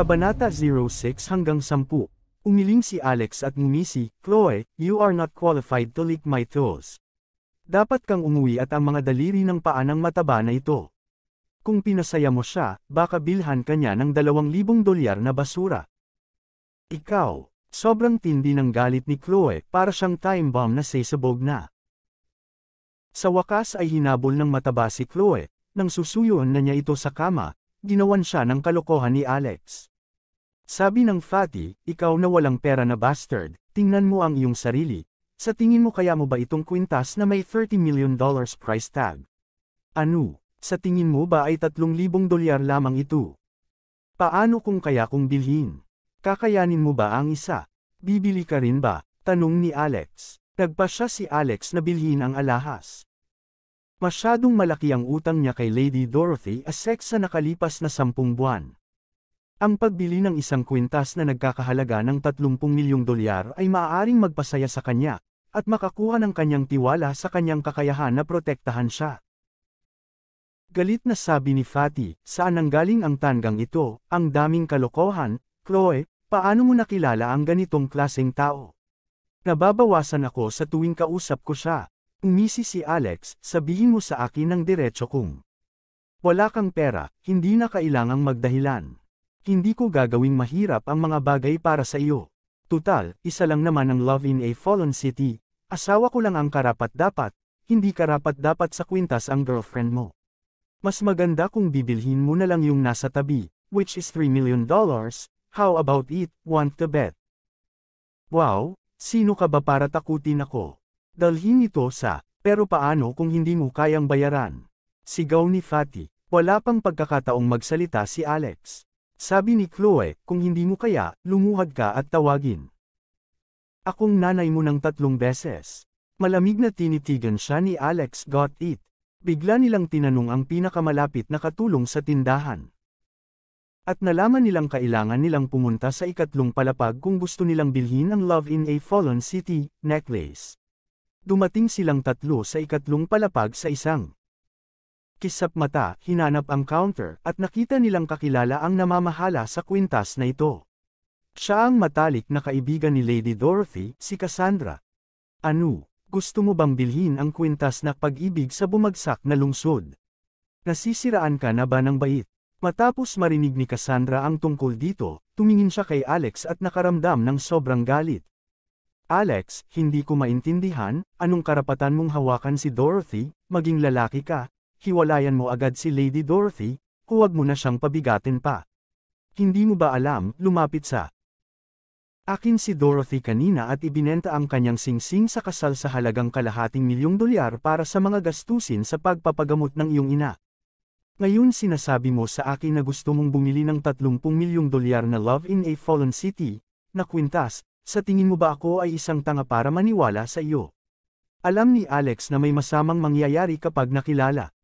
Kabanata 06-10. Umiling si Alex at ngumisi, "Chloe, you are not qualified to lick my toes. Dapat kang umuwi at ang mga daliri ng paa ng mataba na ito. Kung pinasaya mo siya, baka bilhan ka niya ng $2,000 na basura." Ikaw. Sobrang tindi ng galit ni Chloe para siyang time bomb na sasabog na. Sa wakas ay hinabol ng mataba si Chloe, nang susuyuan na niya ito sa kama, ginawan siya ng kalokohan ni Alex. Sabi ng fatty, "Ikaw na walang pera na bastard, tingnan mo ang iyong sarili. Sa tingin mo kaya mo ba itong kwintas na may $30 million price tag? Ano, sa tingin mo ba ay $3,000 lamang ito? Paano kung bilhin? Kakayanin mo ba ang isa? Bibili ka rin ba?" Tanong ni Alex. Nagpasya si Alex na bilhin ang alahas. Masyadong malaki ang utang niya kay Lady Dorothy Essex sa nakalipas na 10 buwan. Ang pagbili ng isang kwintas na nagkakahalaga ng $30 milyong ay maaaring magpasaya sa kanya, at makakuha ng kanyang tiwala sa kanyang kakayahan na protektahan siya. Galit na sabi ni Fatty, "Saan nanggaling ang tanggang ito? Ang daming kalokohan. Chloe, paano mo nakilala ang ganitong klaseng tao? Nababawasan ako sa tuwing kausap ko siya." Umisi si Alex, "Sabihin mo sa akin ng diretso kung wala kang pera, hindi na kailangang magdahilan. Hindi ko gagawing mahirap ang mga bagay para sa iyo. Tutal, isa lang naman ang love in a fallen city. Asawa ko lang ang karapat-dapat, hindi karapat-dapat sa kwintas ang girlfriend mo. Mas maganda kung bibilhin mo na lang yung nasa tabi, which is $3 million. How about it, want to bet?" "Wow, sino ka ba para takutin ako? Dalhin ito sa, pero paano kung hindi mo kayang bayaran?" Sigaw ni Fatty. Wala pang pagkakataong magsalita si Alex. Sabi ni Chloe, "Kung hindi mo kaya, lumuhad ka at tawagin akong nanay mo ng 3 beses. Malamig na tinitigan siya ni Alex. Got it? Bigla nilang tinanong ang pinakamalapit na katulong sa tindahan. At nalaman nilang kailangan nilang pumunta sa ikatlong palapag kung gusto nilang bilhin ang Love in a Fallen City necklace. Dumating silang 3 sa ikatlong palapag sa isang kisap mata, hinanap ang counter, at nakita nilang kakilala ang namamahala sa kwintas na ito. Siya ang matalik na kaibigan ni Lady Dorothy, si Cassandra. "Ano, gusto mo bang bilhin ang kwintas na pag-ibig sa bumagsak na lungsod? Nasisiraan ka na ba ng bait?" Matapos marinig ni Cassandra ang tungkol dito, tumingin siya kay Alex at nakaramdam ng sobrang galit. "Alex, hindi ko maintindihan, anong karapatan mong hawakan si Dorothy, maging lalaki ka? Hiwalayan mo agad si Lady Dorothy, huwag mo na siyang pabigatin pa. Hindi mo ba alam, lumapit sa akin si Dorothy kanina at ibinenta ang kanyang singsing sa kasal sa halagang $250 milyong para sa mga gastusin sa pagpapagamot ng iyong ina. Ngayon sinasabi mo sa akin na gusto mong bumili ng $30 milyong na Love in a Fallen City na kwintas. Sa tingin mo ba ako ay isang tanga para maniwala sa iyo?" Alam ni Alex na may masamang mangyayari kapag nakilala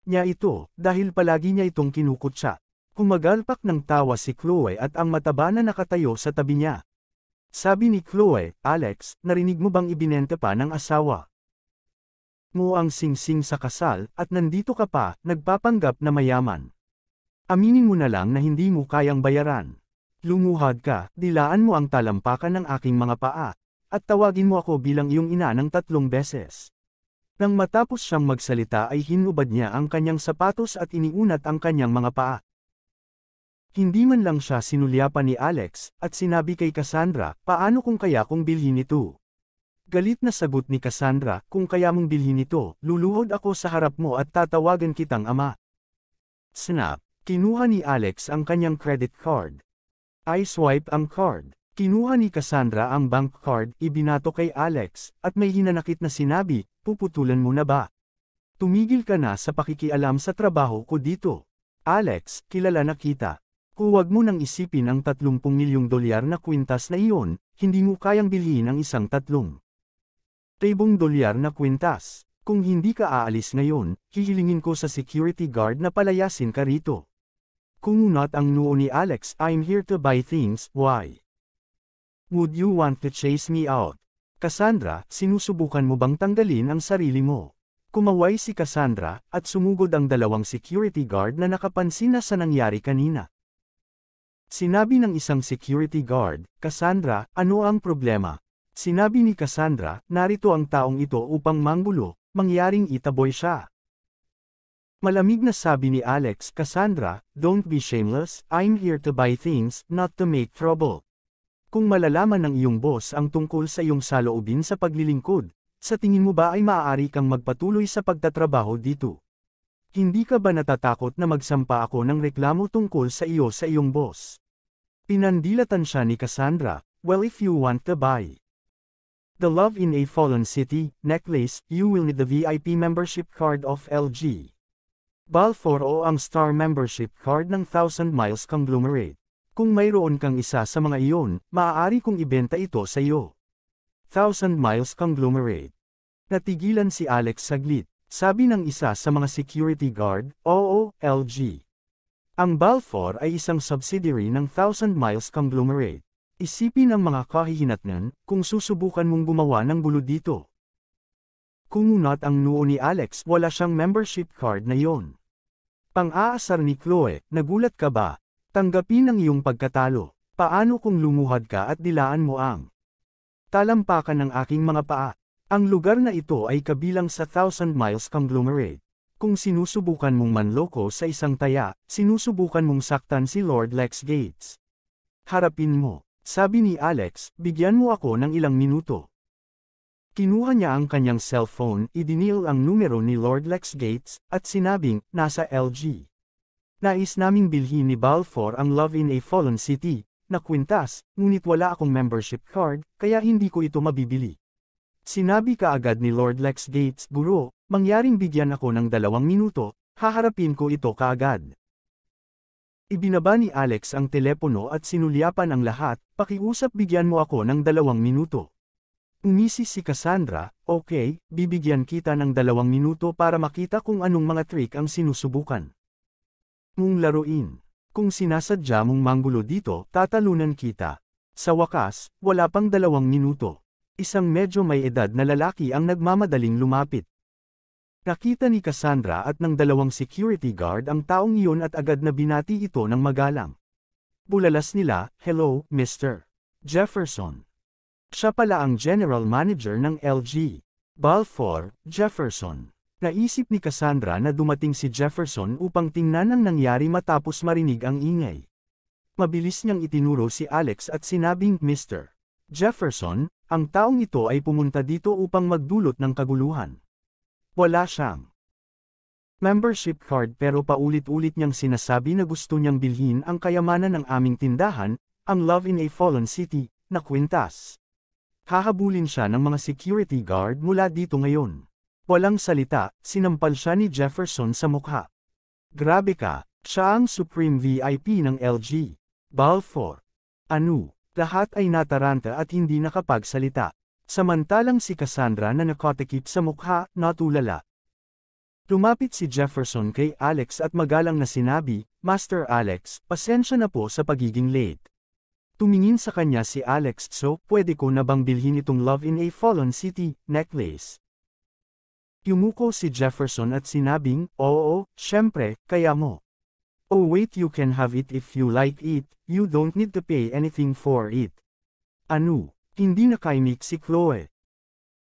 niya ito, dahil palagi niya itong kinukutya. Kumagalpak ng tawa si Chloe at ang mataba na nakatayo sa tabi niya. Sabi ni Chloe, "Alex, narinig mo bang ibinenta pa ng asawa mo ang singsing sa kasal, at nandito ka pa, nagpapanggap na mayaman? Aminin mo na lang na hindi mo kayang bayaran. Lumuhad ka, dilaan mo ang talampakan ng aking mga paa, at tawagin mo ako bilang iyong ina ng 3 beses." Nang matapos siyang magsalita ay hinubad niya ang kanyang sapatos at iniunat ang kanyang mga paa. Hindi man lang siya sinulyapan ni Alex, at sinabi kay Cassandra, "Paano kung bilhin ito?" Galit na sagot ni Cassandra, "Kung kaya mong bilhin ito, luluhod ako sa harap mo at tatawagan kitang ama." Snap! Kinuha ni Alex ang kanyang credit card. I-swipe ang card. Kinuha ni Cassandra ang bank card, ibinato kay Alex, at may hinanakit na sinabi, "Puputulan mo na ba? Tumigil ka na sa pakikialam sa trabaho ko dito. Alex, kilala na kita. Huwag mo nang isipin ang $30 milyong na kwintas na iyon, hindi mo kayang bilhin ang isang $3,000 na kwintas. Kung hindi ka aalis ngayon, hihilingin ko sa security guard na palayasin ka rito." Kumunat ang noo ni Alex. "I'm here to buy things, why would you want to chase me out? Cassandra, sinusubukan mo bang tanggalin ang sarili mo?" Kumaway si Cassandra, at sumugod ang 2 security guard na nakapansin na sa nangyari kanina. Sinabi ng isang security guard, Cassandra, ano ang problema? Sinabi ni Cassandra, narito ang taong ito upang manggulo, mangyaring itaboy siya. Malamig na sabi ni Alex, Cassandra, don't be shameless, I'm here to buy things, not to make trouble. Kung malalaman ng iyong boss ang tungkol sa iyong saloobin sa paglilingkod, sa tingin mo ba ay maaari kang magpatuloy sa pagtatrabaho dito? Hindi ka ba natatakot na magsampa ako ng reklamo tungkol sa iyo sa iyong boss? Pinandilatan siya ni Cassandra, well if you want to buy the Love in a Fallen City necklace, you will need the VIP membership card of LG. Balfour o ang Star membership card ng 1,000 Miles Conglomerate. Kung mayroon kang isa sa mga iyon, maaari kong ibenta ito sa iyo. 1,000 Miles Conglomerate. Natigilan si Alex saglit. Sabi ng isa sa mga security guard, oo, LG. Ang Balfour ay isang subsidiary ng 1,000 Miles Conglomerate. Isipin ang mga kahihinatnan kung susubukan mong gumawa ng gulo dito. Kumunat ang noo ni Alex, wala siyang membership card na yon. Pang-aasar ni Chloe, nagulat ka ba? Tanggapin ang iyong pagkatalo. Paano kung lumuhad ka at dilaan mo ang talampakan ng aking mga paa? Ang lugar na ito ay kabilang sa 1,000 Miles Conglomerate. Kung sinusubukan mong manloko sa isang taya, sinusubukan mong saktan si Lord Lex Gates. Harapin mo. Sabi ni Alex, bigyan mo ako ng ilang minuto. Kinuha niya ang kanyang cellphone, idinial ang numero ni Lord Lex Gates, at sinabing, nasa LG. Nais naming bilhin ni Balfour ang Love in a Fallen City, na kwintas, ngunit wala akong membership card, kaya hindi ko ito mabibili. Sinabi kaagad ni Lord Lex Gates, Guro, mangyaring bigyan ako ng 2 minuto, haharapin ko ito kaagad. Ibinaba ni Alex ang telepono at sinulyapan ang lahat, pakiusap bigyan mo ako ng 2 minuto. Umisi si Cassandra, okay, bibigyan kita ng 2 minuto para makita kung anong mga trick ang sinusubukan mong laruin. Kung sinasadya mong manggulo dito, tatalunan kita. Sa wakas, wala pang 2 minuto. Isang medyo may edad na lalaki ang nagmamadaling lumapit. Nakita ni Cassandra at ng 2 security guard ang taong iyon at agad na binati ito ng magalang. Bulalas nila, hello, Mr. Jefferson. Siya pala ang general manager ng LG. Balfour, Jefferson. Naisip ni Cassandra na dumating si Jefferson upang tingnan ang nangyari matapos marinig ang ingay. Mabilis niyang itinuro si Alex at sinabing, Mr. Jefferson, ang taong ito ay pumunta dito upang magdulot ng kaguluhan. Wala siyang membership card pero paulit-ulit niyang sinasabi na gusto niyang bilhin ang kayamanan ng aming tindahan, ang Love in a Fallen City, na kwintas. Hahabulin siya ng mga security guard mula dito ngayon. Walang salita, sinampal siya ni Jefferson sa mukha. Grabe ka, siya ang Supreme VIP ng LG. Balfour. Ano? Lahat ay nataranta at hindi nakapagsalita. Samantalang si Cassandra na nakatikip sa mukha, natulala. Lumapit si Jefferson kay Alex at magalang na sinabi, Master Alex, pasensya na po sa pagiging late. Tumingin sa kanya si Alex, so, pwede ko na bang bilhin itong Love in a Fallen City necklace? Yumuko si Jefferson at sinabing, oo, syempre, kaya mo. Oh wait, you can have it if you like it, you don't need to pay anything for it. Ano? Hindi nakaimik si Chloe.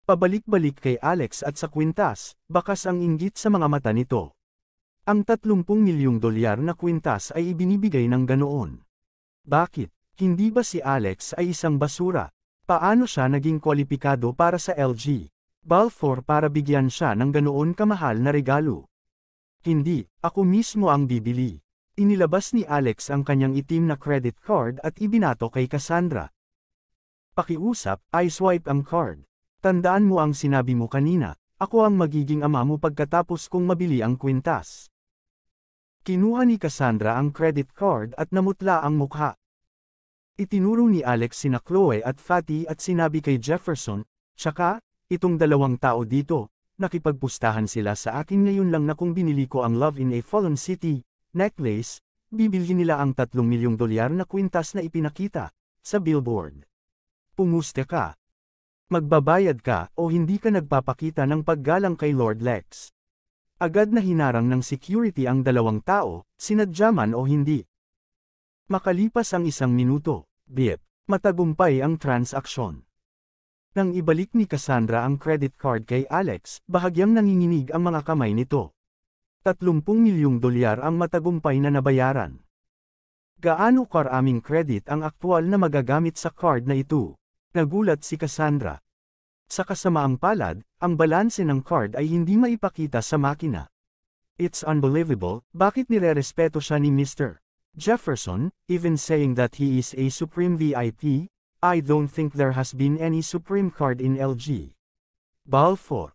Pabalik-balik kay Alex at sa kwintas, bakas ang inggit sa mga mata nito. Ang 30 milyong dolyar na kwintas ay ibinibigay ng ganoon. Bakit? Hindi ba si Alex ay isang basura? Paano siya naging kwalipikado para sa LG? Balfour para bigyan siya ng ganoon kamahal na regalo. Hindi, ako mismo ang bibili. Inilabas ni Alex ang kanyang itim na credit card at ibinato kay Cassandra. Pakiusap, I swipe ang card. Tandaan mo ang sinabi mo kanina, ako ang magiging ama mo pagkatapos kong mabili ang kwintas. Kinuha ni Cassandra ang credit card at namutla ang mukha. Itinuro ni Alex sina Chloe at Fatty at sinabi kay Jefferson, tsaka, itong 2 tao dito, nakipagpustahan sila sa akin ngayon lang na kung binili ko ang Love in a Fallen City necklace, bibilhin nila ang 3 milyong dolyar na kwintas na ipinakita sa billboard. Pumuste ka. Magbabayad ka o hindi ka nagpapakita ng paggalang kay Lord Lex. Agad na hinarang ng security ang 2 tao, sinadya man o hindi. Makalipas ang 1 minuto, beep, matagumpay ang transaksyon. Nang ibalik ni Cassandra ang credit card kay Alex, bahagyang nanginginig ang mga kamay nito. 30 milyong dolyar ang matagumpay na nabayaran. Gaano karaming credit ang aktwal na magagamit sa card na ito? Nagulat si Cassandra. Sa kasamaang palad, ang balanse ng card ay hindi maipakita sa makina. It's unbelievable, bakit nirerespeto siya ni Mr. Jefferson, even saying that he is a supreme VIP? I don't think there has been any supreme card in LG. Balfour.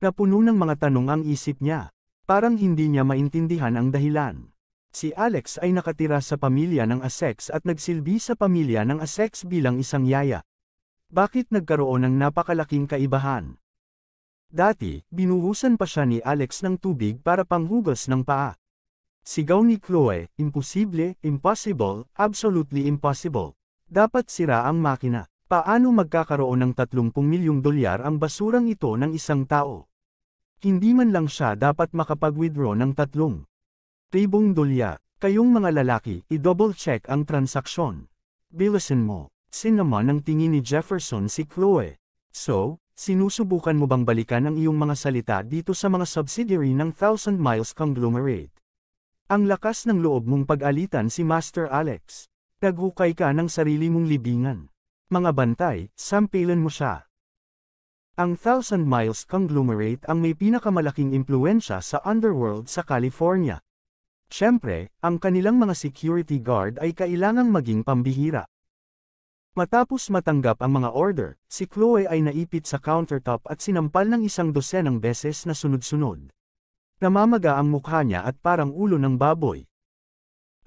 Napuno ng mga tanong ang isip niya. Parang hindi niya maintindihan ang dahilan. Si Alex ay nakatira sa pamilya ng Essex at nagsilbi sa pamilya ng Essex bilang isang yaya. Bakit nagkaroon ng napakalaking kaibahan? Dati, binuhusan pa siya ni Alex ng tubig para panghugas ng paa. Sigaw ni Chloe, imposible, impossible, absolutely impossible. Dapat sira ang makina. Paano magkakaroon ng 30 milyong dolyar ang basurang ito ng isang tao? Hindi man lang siya dapat makapag-withdraw ng 3,000 dolyar. Kayong mga lalaki, i-double check ang transaksyon. Bilisan mo. Sinama ng tingin ni Jefferson si Chloe. So, sinusubukan mo bang balikan ang iyong mga salita dito sa mga subsidiary ng Thousand Miles Conglomerate? Ang lakas ng loob mong pag-alitan si Master Alex. Naghukay ka ng sarili mong libingan. Mga bantay, sampilan mo siya. Ang Thousand Miles Conglomerate ang may pinakamalaking impluensya sa underworld sa California. Siyempre, ang kanilang mga security guard ay kailangang maging pambihira. Matapos matanggap ang mga order, si Chloe ay naipit sa countertop at sinampal ng 100 beses na sunod-sunod. Namamaga ang mukha niya at parang ulo ng baboy.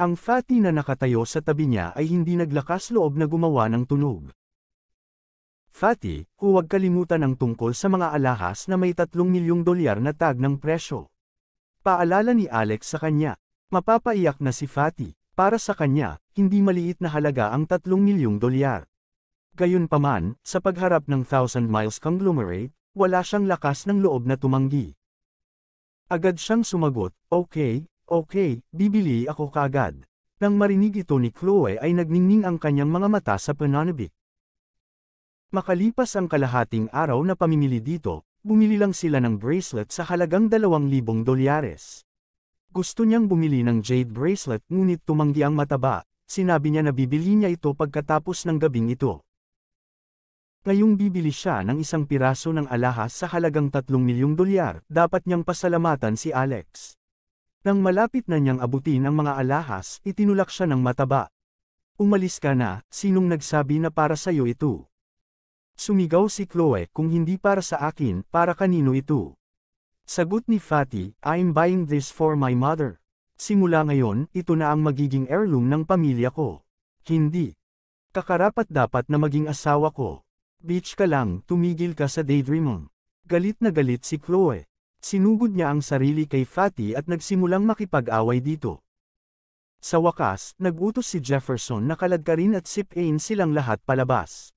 Ang fatty na nakatayo sa tabi niya ay hindi naglakas loob na gumawa ng tunog. Fatty, huwag kalimutan ang tungkol sa mga alahas na may 3 milyong dolyar na tag ng presyo. Paalala ni Alex sa kanya. Mapapaiyak na si Fatty. Para sa kanya, hindi maliit na halaga ang 3 milyong dolyar. Gayunpaman, sa pagharap ng Thousand Miles Conglomerate, wala siyang lakas ng loob na tumanggi. Agad siyang sumagot, Okay, bibili ako kaagad. Nang marinig ito ni Chloe ay nagningning ang kanyang mga mata sa pananabik. Makalipas ang kalahating araw na pamimili dito, bumili lang sila ng bracelet sa halagang 2,000 dolyares. Gusto niyang bumili ng jade bracelet ngunit tumanggi ang mataba, sinabi niya na bibili niya ito pagkatapos ng gabing ito. Ngayong bibili siya ng 1 piraso ng alahas sa halagang 3 milyong dolyar, dapat niyang pasalamatan si Alex. Nang malapit na niyang abutin ang mga alahas, itinulak siya ng mataba. Umalis ka na, sinong nagsabi na para sa'yo ito? Sumigaw si Chloe, kung hindi para sa akin, para kanino ito? Sagot ni Fatty, I'm buying this for my mother. Simula ngayon, ito na ang magiging heirloom ng pamilya ko. Hindi. Kakarapat-dapat na maging asawa ko. Bitch ka lang, tumigil ka sa daydream mo. Galit na galit si Chloe. Sinugod niya ang sarili kay Fatty at nagsimulang makipag-away dito. Sa wakas, nag-utos si Jefferson na kaladkarin at sip-in silang lahat palabas.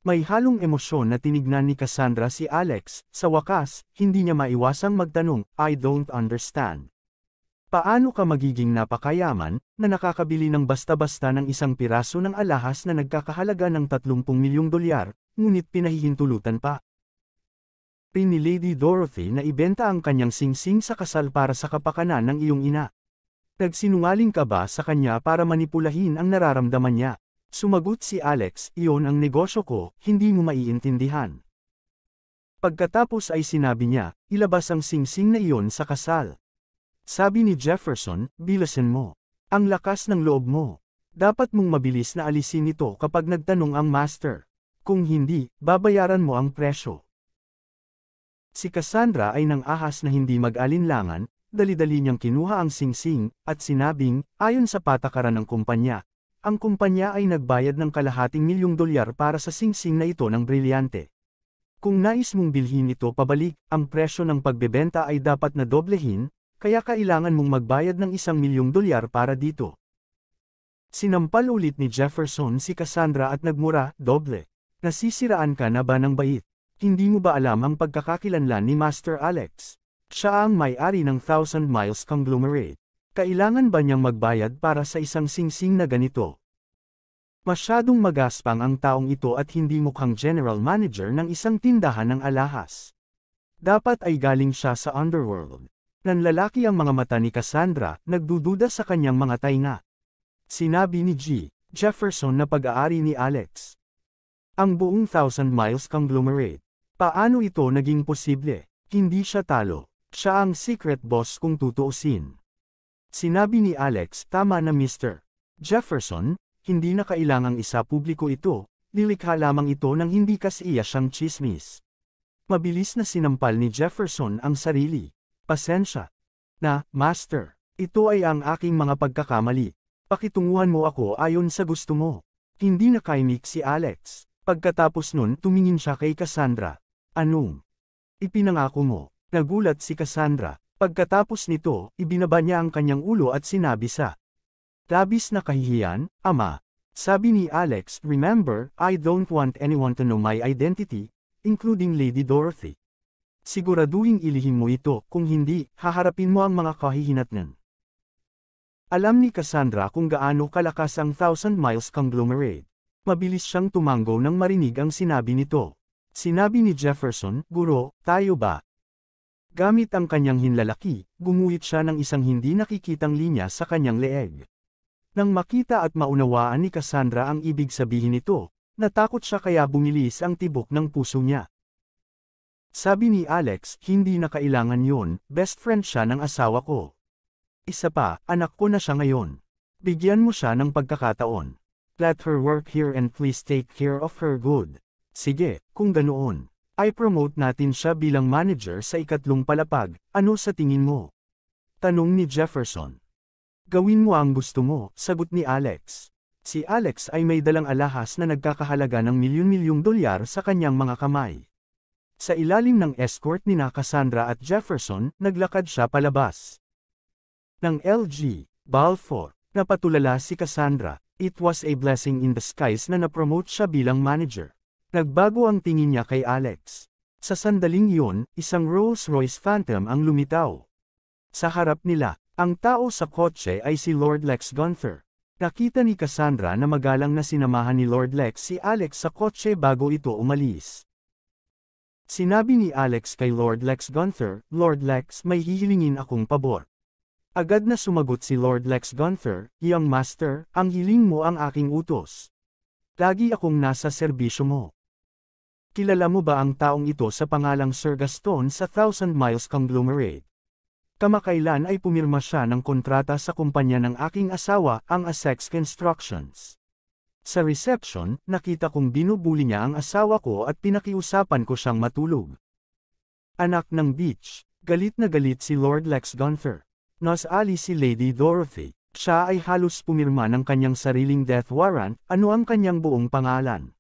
May halong emosyon na tinignan ni Cassandra si Alex, sa wakas, hindi niya maiwasang magtanong, I don't understand. Paano ka magiging napakayaman, na nakakabili ng basta-basta ng 1 piraso ng alahas na nagkakahalaga ng 30 milyong dolyar, ngunit pinahihintulutan pa? Ni Lady Dorothy na ibenta ang kanyang singsing sa kasal para sa kapakanan ng iyong ina. Nagsinungaling ka ba sa kanya para manipulahin ang nararamdaman niya? Sumagot si Alex, iyon ang negosyo ko, hindi mo maiintindihan. Pagkatapos ay sinabi niya, ilabas ang singsing na iyon sa kasal. Sabi ni Jefferson, bilisan mo. Ang lakas ng loob mo. Dapat mong mabilis na alisin ito kapag nagtanong ang master. Kung hindi, babayaran mo ang presyo. Si Cassandra ay nang ahas na hindi mag-alinlangan, dali-dali niyang kinuha ang singsing, at sinabing, ayon sa patakaran ng kumpanya, ang kumpanya ay nagbayad ng kalahating milyong dolyar para sa singsing na ito ng brilyante. Kung nais mong bilhin ito pabalik, ang presyo ng pagbebenta ay dapat na doblehin, kaya kailangan mong magbayad ng 1 milyong dolyar para dito. Sinampal ulit ni Jefferson si Cassandra at nagmura, doble. Nasisiraan ka na ba ng bait? Hindi mo ba alam ang pagkakakilanlan ni Master Alex? Siya ang may-ari ng Thousand Miles Conglomerate. Kailangan ba niyang magbayad para sa isang singsing na ganito? Masyadong magaspang ang taong ito at hindi mukhang general manager ng isang tindahan ng alahas. Dapat ay galing siya sa underworld. Nanlalaki ang mga mata ni Cassandra, nagdududa sa kanyang mga tainga. Sinabi ni G. Jefferson na pag-aari ni Alex. Ang buong Thousand Miles Conglomerate. Paano ito naging posible? Hindi siya talo. Siya ang secret boss kung tutuusin. Sinabi ni Alex, tama na Mr. Jefferson, hindi na kailangang isa publiko ito, lilikha lamang ito ng hindi kasiya siyang chismis. Mabilis na sinampal ni Jefferson ang sarili. Pasensya na, Master. Ito ay ang aking mga pagkakamali. Pakitunguhan mo ako ayon sa gusto mo. Hindi nakaimik si Alex. Pagkatapos nun tumingin siya kay Cassandra. Anong ipinangako mo? Nagulat si Cassandra. Pagkatapos nito, ibinaba niya ang kanyang ulo at sinabi sa labis na kahihiyan, Ama. Sabi ni Alex, remember, I don't want anyone to know my identity, including Lady Dorothy. Siguraduhin ilihim mo ito, kung hindi, haharapin mo ang mga kahihinatnan. Alam ni Cassandra kung gaano kalakas ang Thousand Miles Conglomerate. Mabilis siyang tumango nang marinig ang sinabi nito. Sinabi ni Jefferson, Guro, tayo ba? Gamit ang kanyang hinlalaki, gumuhit siya ng isang hindi nakikitang linya sa kanyang leeg. Nang makita at maunawaan ni Cassandra ang ibig sabihin nito, natakot siya kaya bumilis ang tibok ng puso niya. Sabi ni Alex, hindi na kailangan yun, best friend siya ng asawa ko. Isa pa, anak ko na siya ngayon. Bigyan mo siya ng pagkakataon. Let her work here and please take care of her good. Sige, kung ganoon. I-promote natin siya bilang manager sa ikatlong palapag, ano sa tingin mo? Tanong ni Jefferson. Gawin mo ang gusto mo, sagot ni Alex. Si Alex ay may dalang alahas na nagkakahalaga ng milyon-milyong dolyar sa kanyang mga kamay. Sa ilalim ng escort ni Cassandra at Jefferson, naglakad siya palabas ng LG Balfour. Napatulala si Cassandra. It was a blessing in disguise na napromote siya bilang manager. Nagbago ang tingin niya kay Alex. Sa sandaling iyon, isang Rolls-Royce Phantom ang lumitaw. Sa harap nila, ang tao sa kotse ay si Lord Lex Gunther. Nakita ni Cassandra na magalang na sinamahan ni Lord Lex si Alex sa kotse bago ito umalis. Sinabi ni Alex kay Lord Lex Gunther, Lord Lex, may hihilingin akong pabor. Agad na sumagot si Lord Lex Gunther, Young Master, ang hiling mo ang aking utos. Lagi akong nasa serbisyo mo. Kilala mo ba ang taong ito sa pangalang Sir Gaston sa Thousand Miles Conglomerate? Kamakailan ay pumirma siya ng kontrata sa kumpanya ng aking asawa, ang Essex Constructions. Sa reception, nakita kong binubuli niya ang asawa ko at pinakiusapan ko siyang matulog. Anak ng bitch, galit na galit si Lord Lex Gunther. Nasali si Lady Dorothy. Siya ay halos pumirma ng kanyang sariling death warrant, ano ang kanyang buong pangalan?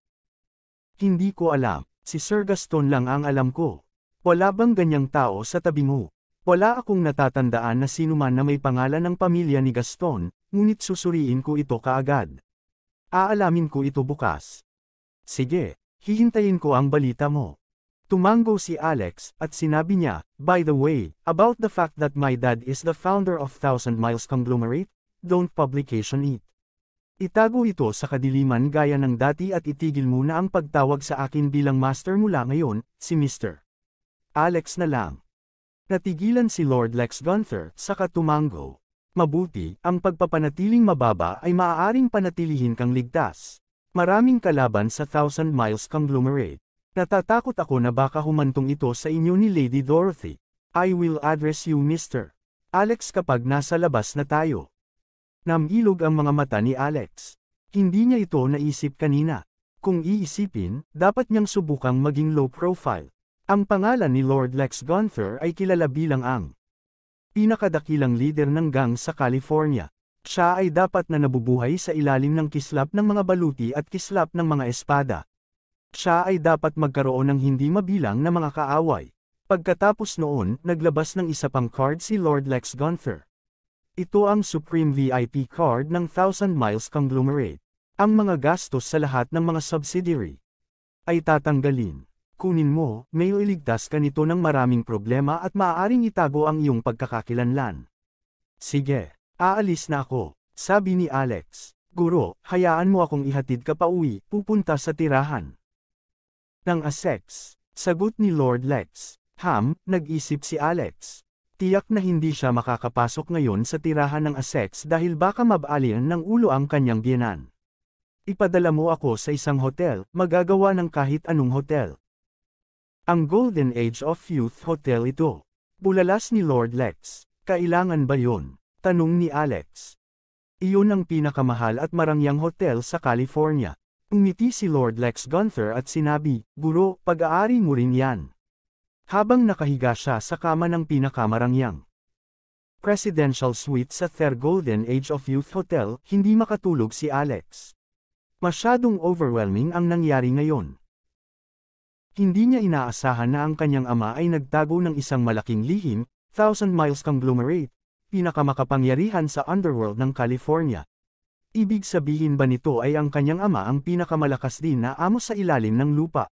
Hindi ko alam, si Sir Gaston lang ang alam ko. Wala bang ganyang tao sa tabi mo? Wala akong natatandaan na sinuman na may pangalan ng pamilya ni Gaston, ngunit susuriin ko ito kaagad. Aalamin ko ito bukas. Sige, hihintayin ko ang balita mo. Tumango si Alex, at sinabi niya, by the way, about the fact that my dad is the founder of Thousand Miles Conglomerate, don't publication it. Itago ito sa kadiliman gaya ng dati at itigil muna ang pagtawag sa akin bilang master mula ngayon, si Mr. Alex na lang. Natigilan si Lord Lex Gunther, saka tumango. Mabuti, ang pagpapanatiling mababa ay maaaring panatilihin kang ligtas. Maraming kalaban sa Thousand Miles Conglomerate. Natatakot ako na baka humantong ito sa inyo ni Lady Dorothy. I will address you Mr. Alex kapag nasa labas na tayo. Namilog ang mga mata ni Alex. Hindi niya ito naisip kanina. Kung iisipin, dapat niyang subukang maging low profile. Ang pangalan ni Lord Lex Gunther ay kilala bilang ang pinakadakilang leader ng gang sa California. Siya ay dapat na nabubuhay sa ilalim ng kislap ng mga baluti at kislap ng mga espada. Siya ay dapat magkaroon ng hindi mabilang na mga kaaway. Pagkatapos noon, naglabas ng isa pang card si Lord Lex Gunther. Ito ang Supreme VIP card ng Thousand Miles Conglomerate. Ang mga gastos sa lahat ng mga subsidiary ay tatanggalin. Kunin mo, may iligtas ka nito ng maraming problema at maaaring itago ang iyong pagkakakilanlan. Sige. Aalis na ako, sabi ni Alex. Guro, hayaan mo akong ihatid ka pauwi, pupunta sa tirahan ng Essex. Sagot ni Lord Lex. Nag-isip si Alex. Tiyak na hindi siya makakapasok ngayon sa tirahan ng Essex dahil baka mabalian ng ulo ang kanyang biyenan. Ipadala mo ako sa isang hotel, magagawa ng kahit anong hotel. Ang Golden Age of Youth Hotel ito. Bulalas ni Lord Lex. Kailangan ba yun? Tanong ni Alex. Iyon ang pinakamahal at marangyang hotel sa California. Umiti si Lord Lex Gunther at sinabi, Guro, pag-aari mo rin yan. Habang nakahiga siya sa kama ng pinakamarangyang Presidential Suite sa Their Golden Age of Youth Hotel, hindi makatulog si Alex. Masyadong overwhelming ang nangyari ngayon. Hindi niya inaasahan na ang kanyang ama ay nagtago ng isang malaking lihim, Thousand Miles Conglomerate, pinakamakapangyarihan sa underworld ng California. Ibig sabihin ba nito ay ang kanyang ama ang pinakamalakas din na amo sa ilalim ng lupa?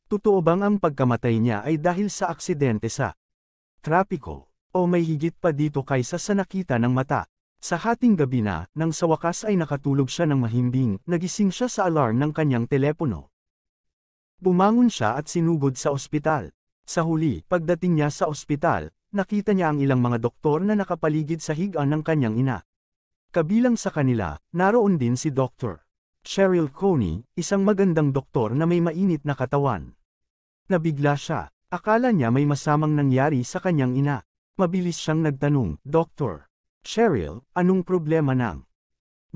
Totoo bang ang pagkamatay niya ay dahil sa aksidente sa trapiko? O may higit pa dito kaysa sa nakita ng mata? Sa hating gabi na, nang sa wakas ay nakatulog siya ng mahimbing, nagising siya sa alarm ng kanyang telepono. Bumangon siya at sinugod sa ospital. Sa huli, pagdating niya sa ospital, nakita niya ang ilang mga doktor na nakapaligid sa higaan ng kanyang ina. Kabilang sa kanila, naroon din si Dr. Cheryl Coney, isang magandang doktor na may mainit na katawan. Nabigla siya, akala niya may masamang nangyari sa kanyang ina. Mabilis siyang nagtanong, Dr. Cheryl, anong problema ng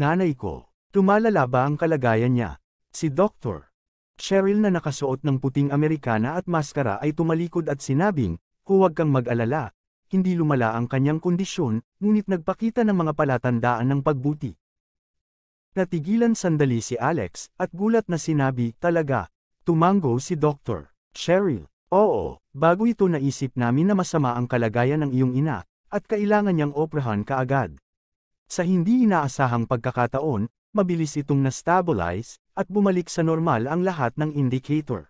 nanay ko? Lumalala ba ang kalagayan niya? Si Dr. Cheryl na nakasuot ng puting Amerikana at maskara ay tumalikod at sinabing, huwag kang mag-alala, hindi lumala ang kanyang kondisyon, ngunit nagpakita ng mga palatandaan ng pagbuti. Natigilan sandali si Alex, at gulat na sinabi, talaga, tumango si Dr. Cheryl. Oo, bago ito naisip namin na masama ang kalagayan ng iyong ina, at kailangan niyang operahan kaagad. Sa hindi inaasahang pagkakataon, mabilis itong na-stabilize, at bumalik sa normal ang lahat ng indicator.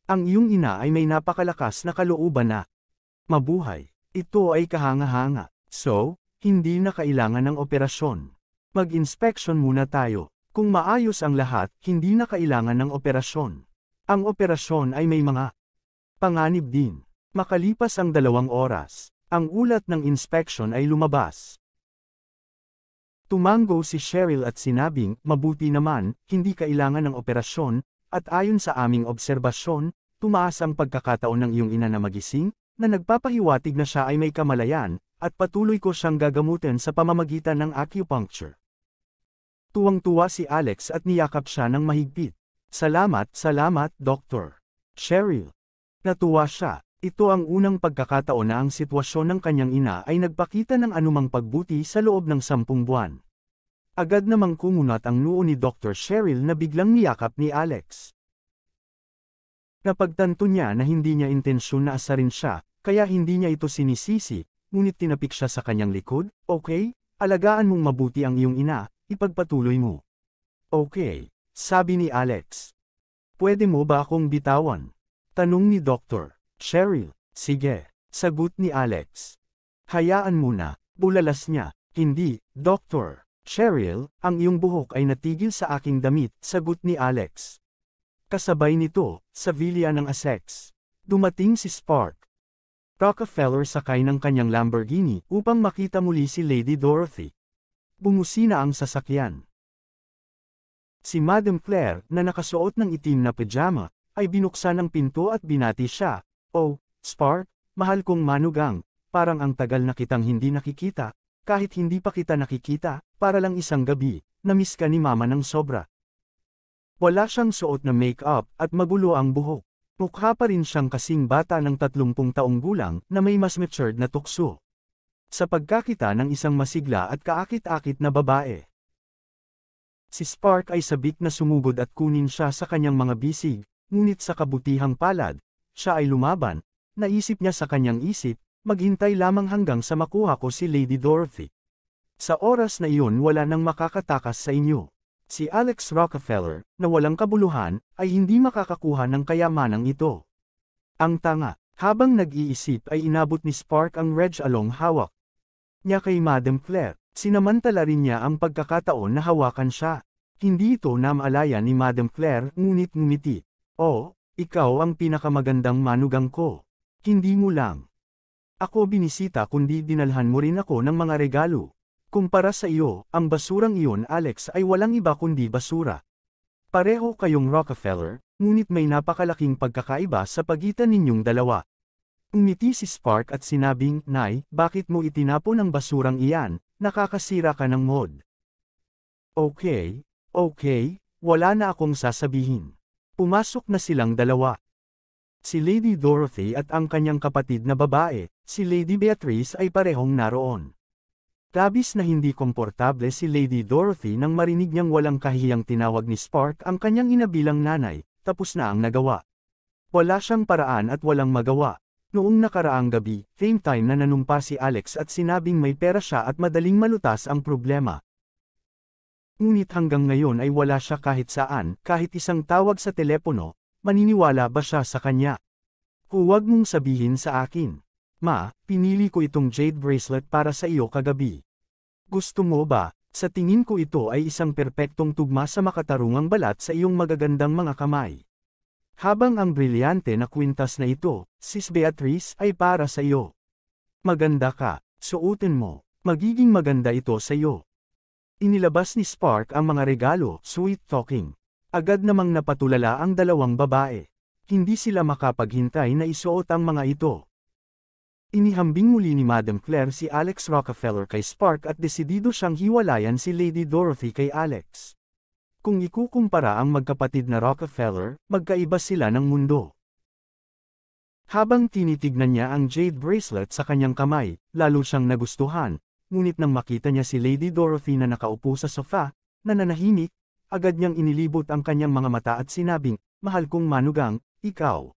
Ang iyong ina ay may napakalakas na kalooban na mabuhay. Ito ay kahanga-hanga. So, hindi na kailangan ng operasyon. Mag-inspection muna tayo. Kung maayos ang lahat, hindi na kailangan ng operasyon. Ang operasyon ay may mga panganib din. Makalipas ang 2 oras, ang ulat ng inspection ay lumabas. Tumango si Cheryl at sinabing, mabuti naman, hindi kailangan ng operasyon, at ayon sa aming obserbasyon, tumaas ang pagkakataon ng iyong ina na magising, na nagpapahiwatig na siya ay may kamalayan, at patuloy ko siyang gagamutin sa pamamagitan ng acupuncture. Tuwang-tuwa si Alex at niyakap siya ng mahigpit. Salamat, Dr. Cheryl. Natuwa siya. Ito ang unang pagkakataon na ang sitwasyon ng kanyang ina ay nagpakita ng anumang pagbuti sa loob ng 10 buwan. Agad namang kumunat ang noo ni Dr. Cheryl na biglang niyakap ni Alex. Napagtanto niya na hindi niya intensyon na asarin siya, kaya hindi niya ito sinisisi, ngunit tinapik siya sa kanyang likod. Okay, alagaan mong mabuti ang iyong ina, ipagpatuloy mo. Okay, sabi ni Alex. Pwede mo ba akong bitawan? Tanong ni Dr. Cheryl. Sige, sagot ni Alex. Hayaan mo na, bulalas niya. Hindi, Dr. Cheryl, ang iyong buhok ay natigil sa aking damit, sagot ni Alex. Kasabay nito, sa villa ng Essex, dumating si Spark Rockefeller sakay ng kanyang Lamborghini upang makita muli si Lady Dorothy. Bumusina ang sasakyan. Si Madam Claire, na nakasuot ng itim na pajama, ay binuksan ang pinto at binati siya. Oh, Spark, mahal kong manugang, parang ang tagal na kitang hindi nakikita, kahit hindi pa kita nakikita, para lang isang gabi, na-miss ka ni Mama ng sobra. Wala siyang suot na make-up at magulo ang buhok. Mukha pa rin siyang kasing bata ng 30 taong gulang na may mas matured na tukso. Sa pagkakita ng isang masigla at kaakit-akit na babae. Si Spark ay sabik na sumugod at kunin siya sa kanyang mga bisig, ngunit sa kabutihang palad, siya ay lumaban. Naisip niya sa kanyang isip, maghintay lamang hanggang sa makuha ko si Lady Dorothy. Sa oras na iyon wala nang makakatakas sa inyo. Si Alex Rockefeller, na walang kabuluhan, ay hindi makakakuha ng kayamanang ito. Ang tanga, habang nag-iisip ay inabot ni Spark ang Reg Along hawak niya kay Madam Claire. Sinamantala rin niya ang pagkakataon na hawakan siya. Hindi ito namaalaya ni Madam Claire, ngunit ngumiti. Oh, ikaw ang pinakamagandang manugang ko. Hindi mo lang ako binisita kundi dinalhan mo rin ako ng mga regalo. Kumpara sa iyo, ang basurang iyon Alex ay walang iba kundi basura. Pareho kayong Rockefeller, ngunit may napakalaking pagkakaiba sa pagitan ninyong dalawa. Umiti si Spark at sinabing, Nay, bakit mo itinapon ang basurang iyan? Nakakasira ka ng mod. Okay, wala na akong sasabihin. Pumasok na silang dalawa. Si Lady Dorothy at ang kanyang kapatid na babae, si Lady Beatrice ay parehong naroon. Labis na hindi komportable si Lady Dorothy nang marinig niyang walang kahiyang tinawag ni Spark ang kanyang ina bilang nanay, tapos na ang nagawa. Wala siyang paraan at walang magawa. Noong nakaraang gabi, same time na nanumpa si Alex at sinabing may pera siya at madaling malutas ang problema. Ngunit hanggang ngayon ay wala siya kahit saan, kahit isang tawag sa telepono. Maniniwala ba siya sa kanya? Huwag mong sabihin sa akin. Ma, pinili ko itong jade bracelet para sa iyo kagabi. Gusto mo ba? Sa tingin ko ito ay isang perpektong tugma sa makatarungang balat sa iyong magagandang mga kamay. Habang ang brilyante na kwintas na ito, Sis Beatrice, ay para sa iyo. Maganda ka, suotin mo. Magiging maganda ito sa iyo. Inilabas ni Spark ang mga regalo, sweet talking. Agad namang napatulala ang dalawang babae. Hindi sila makapaghintay na isuot ang mga ito. Inihambing muli ni Madam Claire si Alex Rockefeller kay Spark at desidido siyang hiwalayan si Lady Dorothy kay Alex. Kung ikukumpara ang magkapatid na Rockefeller, magkaiba sila ng mundo. Habang tinitignan niya ang jade bracelet sa kanyang kamay, lalo siyang nagustuhan, ngunit nang makita niya si Lady Dorothy na nakaupo sa sofa, nananahimik, agad niyang inilibot ang kanyang mga mata at sinabing, Mahal kong manugang, ikaw.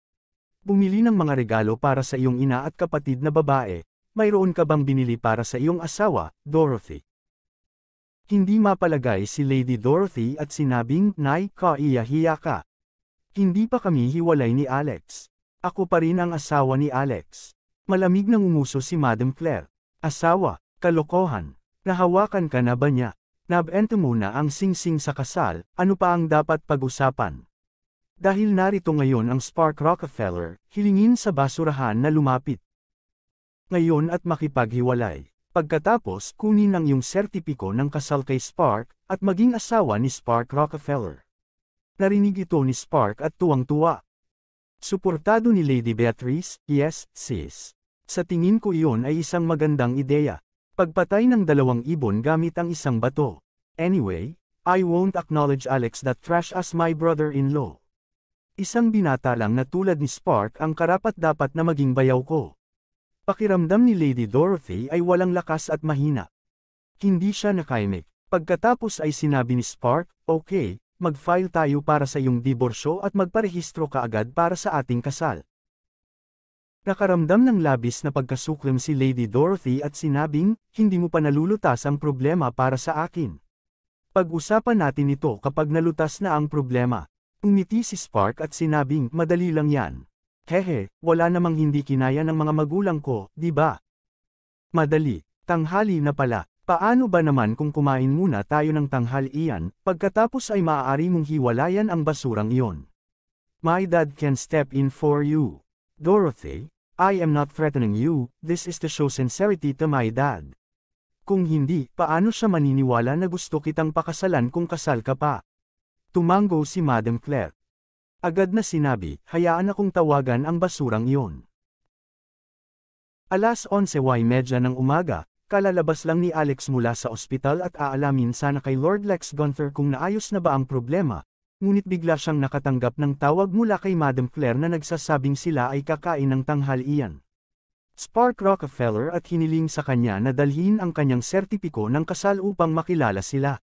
Bumili ng mga regalo para sa iyong ina at kapatid na babae, mayroon ka bang binili para sa iyong asawa, Dorothy? Hindi mapalagay si Lady Dorothy at sinabing, Nay, kaiya-hiya ka. Hindi pa kami hiwalay ni Alex. Ako pa rin ang asawa ni Alex. Malamig nang umuso si Madam Claire. Asawa, kalokohan. Nahawakan ka na ba niya? Nabenta muna ang singsing sa kasal, ano pa ang dapat pag-usapan? Dahil narito ngayon ang Spark Rockefeller, hilingin sa basurahan na lumapit ngayon at makipaghiwalay. Pagkatapos kunin ang iyong sertipiko ng kasal kay Spark, at maging asawa ni Spark Rockefeller. Narinig ito ni Spark at tuwang-tuwa. Suportado ni Lady Beatrice, yes, sis. Sa tingin ko iyon ay isang magandang ideya. Pagpatay ng dalawang ibon gamit ang isang bato. Anyway, I won't acknowledge Alex that trash as my brother-in-law. Isang binata lang na tulad ni Spark ang karapat-dapat na maging bayaw ko. Pakiramdam ni Lady Dorothy ay walang lakas at mahina. Hindi siya nakaimik. Pagkatapos ay sinabi ni Spark, okay, mag-file tayo para sa iyong diborsyo at magparehistro ka agad para sa ating kasal. Nakaramdam ng labis na pagkasuklam si Lady Dorothy at sinabing, hindi mo pa nalulutas ang problema para sa akin. Pag-usapan natin ito kapag nalutas na ang problema. Umiti si Spark at sinabing, madali lang yan. Hehe, wala namang hindi kinaya ng mga magulang ko, di ba? Madali, tanghali na pala. Paano ba naman kung kumain muna tayo ng tanghalian, pagkatapos ay maaari mong hiwalayan ang basurang iyon? My dad can step in for you. Dorothy, I am not threatening you, this is to show sincerity to my dad. Kung hindi, paano siya maniniwala na gusto kitang pakasalan kung kasal ka pa? Tumango si Madam Claire. Agad na sinabi, hayaan akong tawagan ang basurang iyon. Alas 11:30 ng umaga, kalalabas lang ni Alex mula sa ospital at aalamin sana kay Lord Lex Gunther kung naayos na ba ang problema. Ngunit bigla siyang nakatanggap ng tawag mula kay Madam Claire na nagsasabing sila ay kakain ng tanghalian. Spark Rockefeller at hiniling sa kanya na dalhin ang kanyang sertipiko ng kasal upang makilala sila.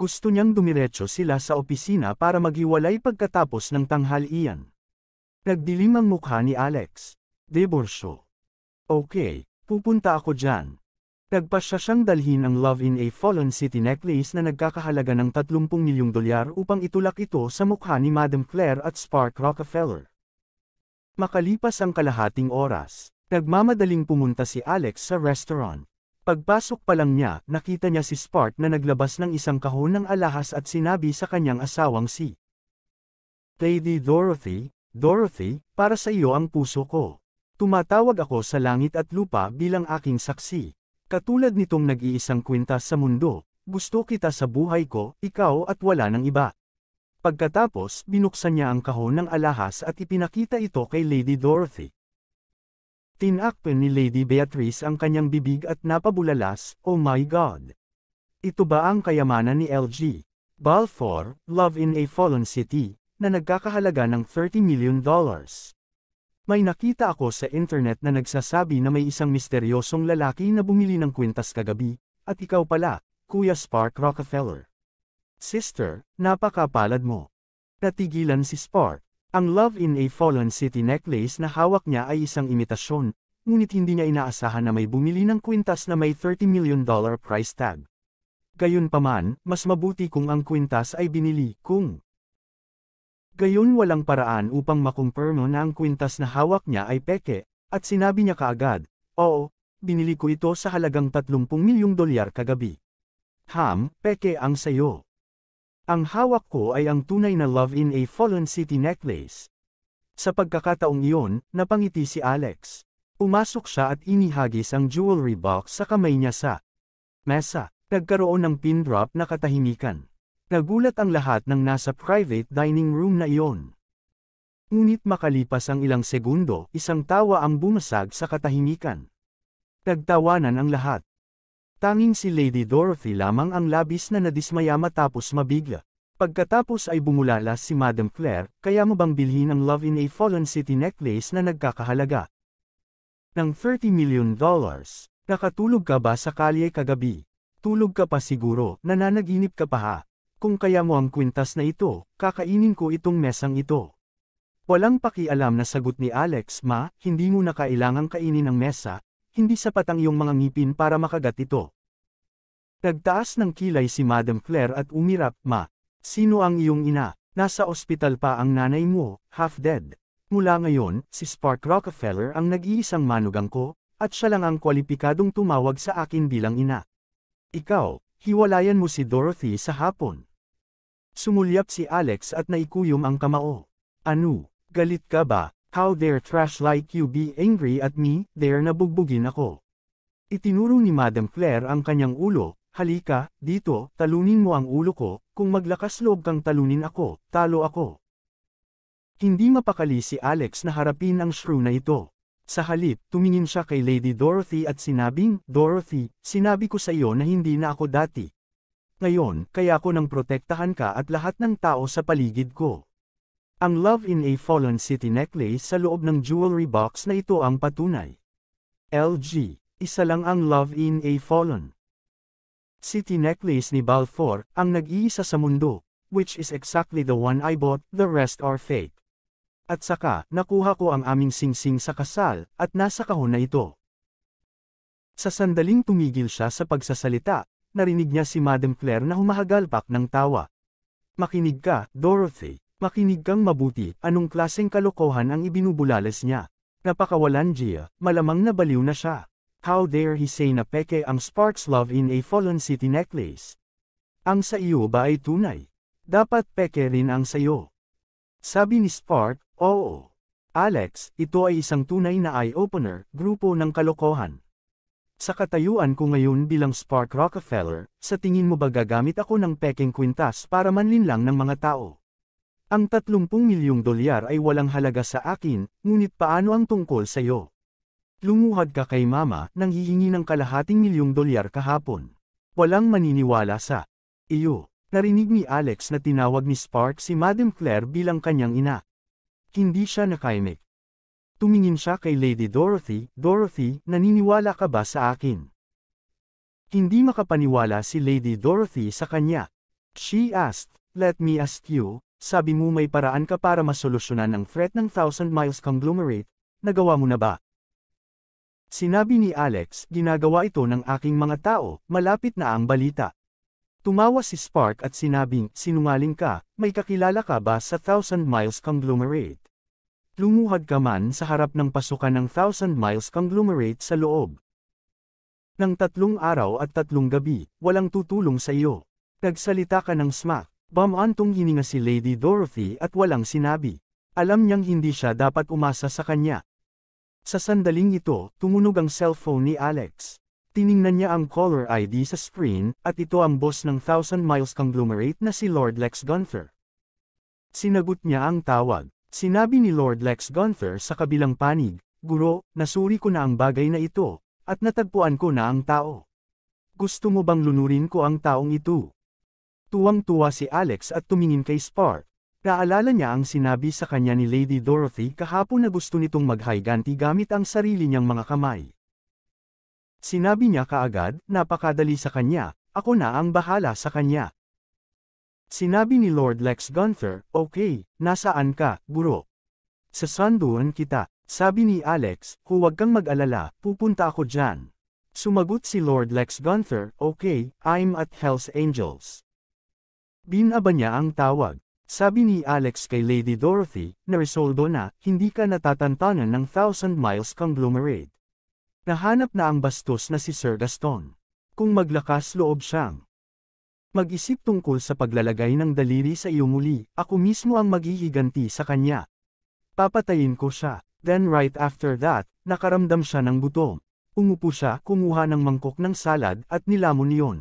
Gusto niyang dumiretso sila sa opisina para maghiwalay pagkatapos ng tanghalian. Nagdilim ang mukha ni Alex. Diborsyo. Okay, pupunta ako dyan. Nagpasya siyang dalhin ang Love in a Fallen City necklace na nagkakahalaga ng 30 milyong dolyar upang itulak ito sa mukha ni Madam Claire at Spark Rockefeller. Makalipas ang kalahating oras, nagmamadaling pumunta si Alex sa restaurant. Pagpasok pa lang niya, nakita niya si Spark na naglabas ng isang kahon ng alahas at sinabi sa kanyang asawang si Lady Dorothy, Dorothy, para sa iyo ang puso ko. Tumatawag ako sa langit at lupa bilang aking saksi. Katulad nitong nag-iisang kwintas sa mundo, gusto kita sa buhay ko, ikaw at wala ng iba. Pagkatapos, binuksan niya ang kahon ng alahas at ipinakita ito kay Lady Dorothy. Tinakpan ni Lady Beatrice ang kanyang bibig at napabulalas, "Oh my God! Ito ba ang kayamanan ni LG Balfour, Love in a Fallen City, na nagkakahalaga ng $30 million? May nakita ako sa internet na nagsasabi na may isang misteryosong lalaki na bumili ng kwintas kagabi, at ikaw pala, Kuya Spark Rockefeller. Sister, napakapalad mo." Natigilan si Spark. Ang Love in a Fallen City necklace na hawak niya ay isang imitasyon, ngunit hindi niya inaasahan na may bumili ng kwintas na may $30 million price tag. Gayunpaman, mas mabuti kung ang kwintas ay binili kung gayon walang paraan upang makumpirmo na ang kwintas na hawak niya ay peke, at sinabi niya kaagad, "Oo, binili ko ito sa halagang $30 milyong kagabi." Peke ang sayo. Ang hawak ko ay ang tunay na Love in a Fallen City necklace. Sa pagkakataong iyon, napangiti si Alex. Pumasok siya at inihagis ang jewelry box sa kamay niya sa mesa. Nagkaroon ng pin drop na katahimikan. Nagulat ang lahat ng nasa private dining room na iyon. Ngunit makalipas ang ilang segundo, isang tawa ang bumasag sa katahimikan. Nagtawanan ang lahat. Tanging si Lady Dorothy lamang ang labis na nadismaya matapos mabigla. Pagkatapos ay bumulalas si Madam Claire, "Kaya mo bang bilhin ang Love in a Fallen City necklace na nagkakahalaga ng $30 million? Nakatulog ka ba sa kalye kagabi? Tulog ka pa siguro, nananaginip ka pa ha? Kung kaya mo ang kwintas na ito, kakainin ko itong mesang ito." Walang pakialam na sagot ni Alex, "Ma, hindi mo na kailangang kainin ang mesa, hindi sapat ang iyong mga ngipin para makagat ito." Nagtaas ng kilay si Madam Claire at umirap, "Ma, sino ang iyong ina? Nasa ospital pa ang nanay mo, half-dead. Mula ngayon, si Spark Rockefeller ang nag-iisang manugang ko, at siya lang ang kwalipikadong tumawag sa akin bilang ina. Ikaw, hiwalayan mo si Dorothy sa hapon." Sumulyap si Alex at naikuyom ang kamao. "Ano, galit ka ba? How dare trash like you be angry at me?" "Dare na bugbugin ako." Itinuro ni Madam Claire ang kanyang ulo, "Halika, dito, talunin mo ang ulo ko, kung maglakas loob kang talunin ako, talo ako." Hindi mapakali si Alex na harapin ang shrew na ito. Sa halip, tumingin siya kay Lady Dorothy at sinabing, "Dorothy, sinabi ko sa iyo na hindi na ako dati. Ngayon, kaya ko nang protektahan ka at lahat ng tao sa paligid ko." Ang Love in a Fallen City necklace sa loob ng jewelry box na ito ang patunay. LG, isa lang ang Love in a Fallen City necklace ni Balfour, ang nag-iisa sa mundo, which is exactly the one I bought, the rest are fake. At saka, nakuha ko ang aming singsing sa kasal, at nasa kahon na ito. Sa sandaling tumigil siya sa pagsasalita, narinig niya si Madam Claire na humahagalpak ng tawa. "Makinig ka, Dorothy. Makinig kang mabuti, anong klaseng kalokohan ang ibinubulalas niya? Napakawalandia, malamang na baliw na siya. How dare he say na peke ang Spark's Love in a Fallen City necklace? Ang sa iyo ba ay tunay? Dapat peke rin ang sayo." Sabi ni Spark, "Oo. Alex, ito ay isang tunay na eye-opener, grupo ng kalokohan. Sa katayuan ko ngayon bilang Spark Rockefeller, sa tingin mo ba gagamit ako ng pekeng kwintas para manlinlang ng mga tao? Ang $30 milyong ay walang halaga sa akin, ngunit paano ang tungkol sa iyo? Lumuhad ka kay Mama nang hihingi ng $250 milyong kahapon. Walang maniniwala sa iyo." Narinig ni Alex na tinawag ni Spark si Madam Claire bilang kanyang ina. Hindi siya nakaimik. Tumingin siya kay Lady Dorothy, "Dorothy, naniniwala ka ba sa akin?" Hindi makapaniwala si Lady Dorothy sa kanya. She asked, "Let me ask you, sabi mo may paraan ka para masolusyonan ang threat ng Thousand Miles Conglomerate, nagawa mo na ba?" Sinabi ni Alex, "Ginagawa ito ng aking mga tao, malapit na ang balita." Tumawa si Spark at sinabing, "Sinungaling ka, may kakilala ka ba sa Thousand Miles Conglomerate? Lumuhad ka man sa harap ng pasukan ng Thousand Miles Conglomerate sa loob." Nang 3 araw at 3 gabi, walang tutulong sa iyo. Nagsalita ka ng smack. Bumantong hininga si Lady Dorothy at walang sinabi. Alam niyang hindi siya dapat umasa sa kanya. Sa sandaling ito, tumunog ang cellphone ni Alex. Tiningnan niya ang caller ID sa screen, at ito ang boss ng Thousand Miles Conglomerate na si Lord Lex Gunther. Sinagot niya ang tawag. Sinabi ni Lord Lex Gunther sa kabilang panig, "Guro, nasuri ko na ang bagay na ito, at natagpuan ko na ang tao. Gusto mo bang lunurin ko ang taong ito?" Tuwang-tuwa si Alex at tumingin kay Spark. Naalala niya ang sinabi sa kanya ni Lady Dorothy kahapon na gusto nitong maghiganti gamit ang sarili niyang mga kamay. Sinabi niya kaagad, napakadali sa kanya, ako na ang bahala sa kanya. Sinabi ni Lord Lex Gunther, "Okay, nasaan ka, guro?" "Sasanduan kita," sabi ni Alex, "huwag kang mag-alala, pupunta ako dyan." Sumagot si Lord Lex Gunther, "Okay, I'm at Hell's Angels." Binaba niya ang tawag. Sabi ni Alex kay Lady Dorothy, "Naresoldo na, hindi ka natatantanan ng Thousand Miles Conglomerate. Nahanap na ang bastos na si Sir Gaston. Kung maglakas loob siyang mag-isip tungkol sa paglalagay ng daliri sa iyo muli, ako mismo ang maghihiganti sa kanya. Papatayin ko siya." Then right after that, nakaramdam siya ng gutom. Umupo siya, kumuha ng mangkok ng salad at nilamon iyon.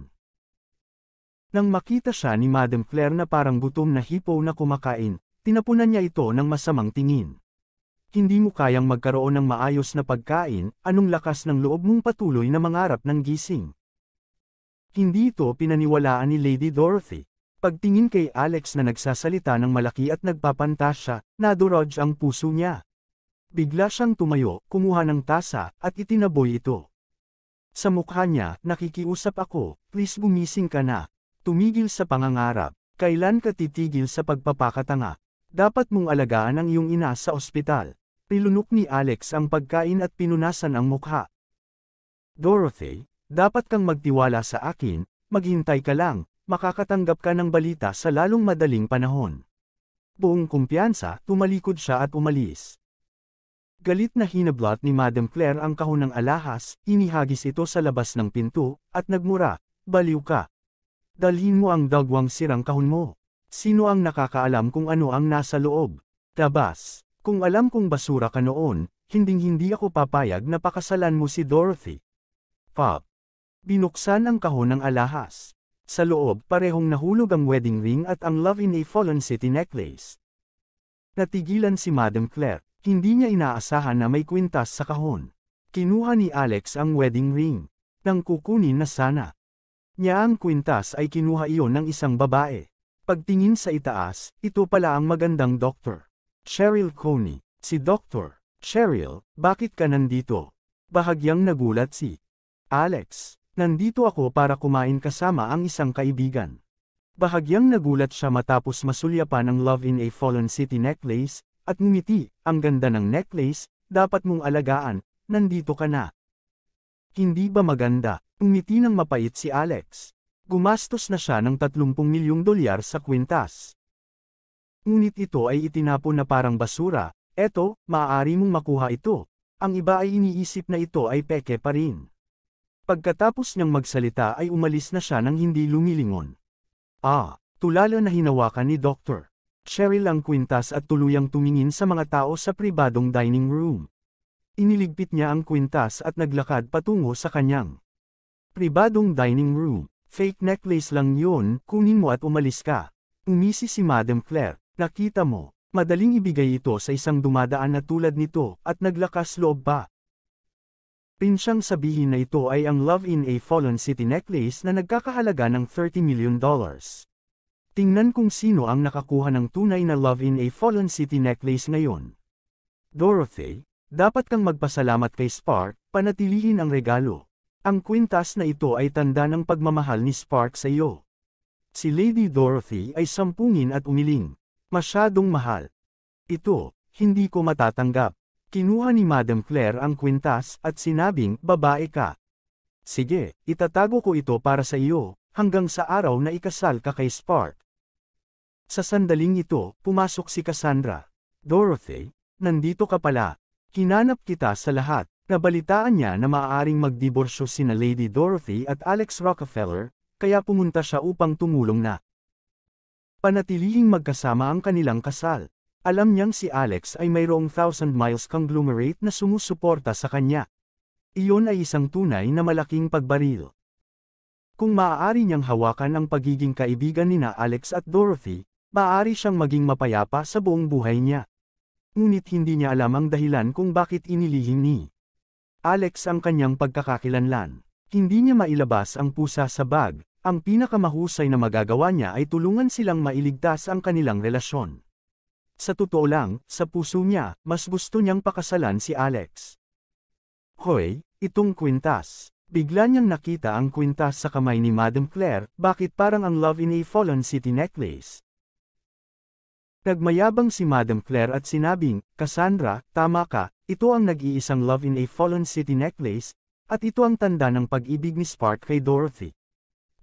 Nang makita siya ni Madam Claire na parang gutom na hipo na kumakain, tinapunan niya ito ng masamang tingin. "Hindi mo kayang magkaroon ng maayos na pagkain, anong lakas ng loob mong patuloy na mangarap ng gising?" Hindi ito pinaniwalaan ni Lady Dorothy. Pagtingin kay Alex na nagsasalita ng malaki at nagpapantasya, nadurog ang puso niya. Bigla siyang tumayo, kumuha ng tasa, at itinaboy ito. Sa mukha niya, "Nakikiusap ako, please gumising ka na. Tumigil sa pangangarap. Kailan ka titigil sa pagpapakatanga? Dapat mong alagaan ang iyong ina sa ospital." Pilunok ni Alex ang pagkain at pinunasan ang mukha. "Dorothy, dapat kang magtiwala sa akin, maghintay ka lang, makakatanggap ka ng balita sa lalong madaling panahon." Buong kumpiyansa, tumalikod siya at umalis. Galit na hinablot ni Madam Claire ang kahon ng alahas, inihagis ito sa labas ng pinto, at nagmura, "Baliw ka. Dalhin mo ang dagwang sirang kahon mo. Sino ang nakakaalam kung ano ang nasa loob? Labas. Kung alam kong basura ka noon, hinding-hindi ako papayag na pakasalan mo si Dorothy." Pop. Binuksan ang kahon ng alahas. Sa loob parehong nahulog ang wedding ring at ang Love in a Fallen City necklace. Natigilan si Madam Claire, hindi niya inaasahan na may kwintas sa kahon. Kinuha ni Alex ang wedding ring. Nang kukunin na sana niya ang kwintas ay kinuha iyon ng isang babae. Pagtingin sa itaas, ito pala ang magandang Dr. Cheryl Coney. Si Dr. Cheryl, bakit ka nandito? Bahagyang nagulat si Alex. "Nandito ako para kumain kasama ang isang kaibigan." Bahagyang nagulat siya matapos masulyapan ang Love in a Fallen City necklace, at ngumiti, "Ang ganda ng necklace, dapat mong alagaan, nandito ka na." "Hindi ba maganda?" Umiti ng mapait si Alex. Gumastos na siya ng 30 milyong dolyar sa kwintas. Ngunit ito ay itinapon na parang basura. "Eto, maaari mong makuha ito." Ang iba ay iniisip na ito ay peke pa rin. Pagkatapos niyang magsalita ay umalis na siya nang hindi lumilingon. Tulala na hinawakan ni Dr. Cheryl ang kwintas at tuluyang tumingin sa mga tao sa pribadong dining room. Iniligpit niya ang kwintas at naglakad patungo sa kanyang pribadong dining room. "Fake necklace lang yun, kunin mo at umalis ka." Umisi si Madam Claire. "Nakita mo, madaling ibigay ito sa isang dumadaan na tulad nito, at naglakas loob pa." Pinsyang sabihin na ito ay ang Love in a Fallen City necklace na nagkakahalaga ng $30 million. Tingnan kung sino ang nakakuha ng tunay na Love in a Fallen City necklace ngayon. "Dorothy, dapat kang magpasalamat kay Spark, panatilihin ang regalo. Ang kwintas na ito ay tanda ng pagmamahal ni Spark sa iyo." Si Lady Dorothy ay sampungin at umiling. "Masyadong mahal. Ito, hindi ko matatanggap." Kinuha ni Madam Claire ang kwintas at sinabing, "Babae ka. Sige, itatago ko ito para sa iyo, hanggang sa araw na ikasal ka kay Spark." Sa sandaling ito, pumasok si Cassandra. "Dorothy, nandito ka pala. Hinanap kita sa lahat." Nabalitaan niya na maaaring magdiborsyo sina Lady Dorothy at Alex Rockefeller, kaya pumunta siya upang tumulong na panatilihing magkasama ang kanilang kasal. Alam niyang si Alex ay mayroong Thousand Miles conglomerate na sumusuporta sa kanya. Iyon ay isang tunay na malaking pagbaril. Kung maaari niyang hawakan ang pagiging kaibigan nina Alex at Dorothy, maaari siyang maging mapayapa sa buong buhay niya. Ngunit hindi niya alam ang dahilan kung bakit inilihim ni Alex ang kanyang pagkakakilanlan. Hindi niya mailabas ang pusa sa bag, ang pinakamahusay na magagawa niya ay tulungan silang mailigtas ang kanilang relasyon. Sa totoo lang, sa puso niya, mas gusto niyang pakasalan si Alex. Hoy, itong kwintas. Bigla niyang nakita ang kwintas sa kamay ni Madam Claire, bakit parang ang Love in a Fallen City necklace? Nagmayabang si Madam Claire at sinabing, Cassandra, tama ka, ito ang nag-iisang Love in a Fallen City necklace, at ito ang tanda ng pag-ibig ni Spark kay Dorothy.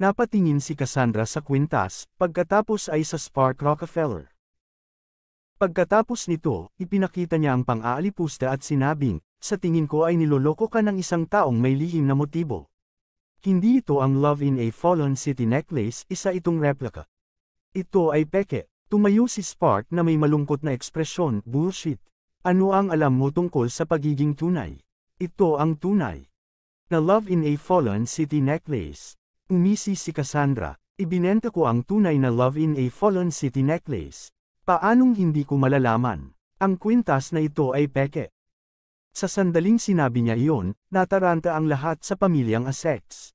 Napatingin si Cassandra sa kwintas, pagkatapos ay sa Spark Rockefeller. Pagkatapos nito, ipinakita niya ang pang-aalipusta at sinabing, sa tingin ko ay niloloko ka ng isang taong may lihim na motibo. Hindi ito ang Love in a Fallen City necklace, isa itong replika. Ito ay peke. Tumayo si Spark na may malungkot na ekspresyon, bullshit. Ano ang alam mo tungkol sa pagiging tunay? Ito ang tunay na Love in a Fallen City necklace. Umisi si Cassandra, ibinenta ko ang tunay na Love in a Fallen City necklace. Paanong hindi ko malalaman? Ang kwintas na ito ay peke. Sa sandaling sinabi niya iyon, nataranta ang lahat sa pamilyang Essex.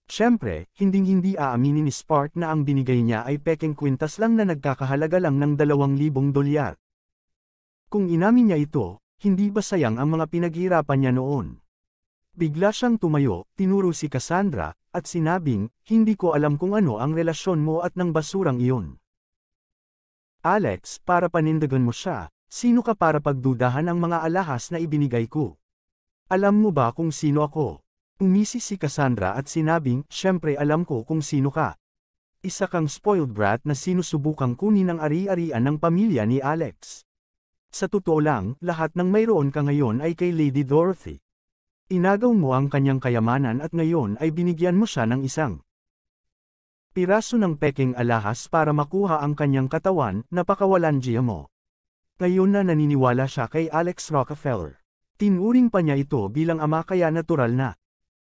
Siyempre, hinding-hindi aaminin ni Spark na ang binigay niya ay pekeng kwintas lang na nagkakahalaga lang ng $2,000. Kung inamin niya ito, hindi ba sayang ang mga pinaghirapan niya noon? Bigla siyang tumayo, tinuro si Cassandra, at sinabing, hindi ko alam kung ano ang relasyon mo at ng basurang iyon. Alex, para panindagan mo siya, sino ka para pagdudahan ang mga alahas na ibinigay ko? Alam mo ba kung sino ako? Umisi si Cassandra at sinabing, syempre alam ko kung sino ka. Isa kang spoiled brat na sinusubukang kunin ang ari-arian ng pamilya ni Alex. Sa totoo lang, lahat ng mayroon ka ngayon ay kay Lady Dorothy. Inagaw mo ang kanyang kayamanan at ngayon ay binigyan mo siya ng isang piraso ng pekeng alahas para makuha ang kanyang katawan, napakawalandiya mo. Ngayon na naniniwala siya kay Alex Rockefeller. Tinuring pa niya ito bilang ama kaya natural na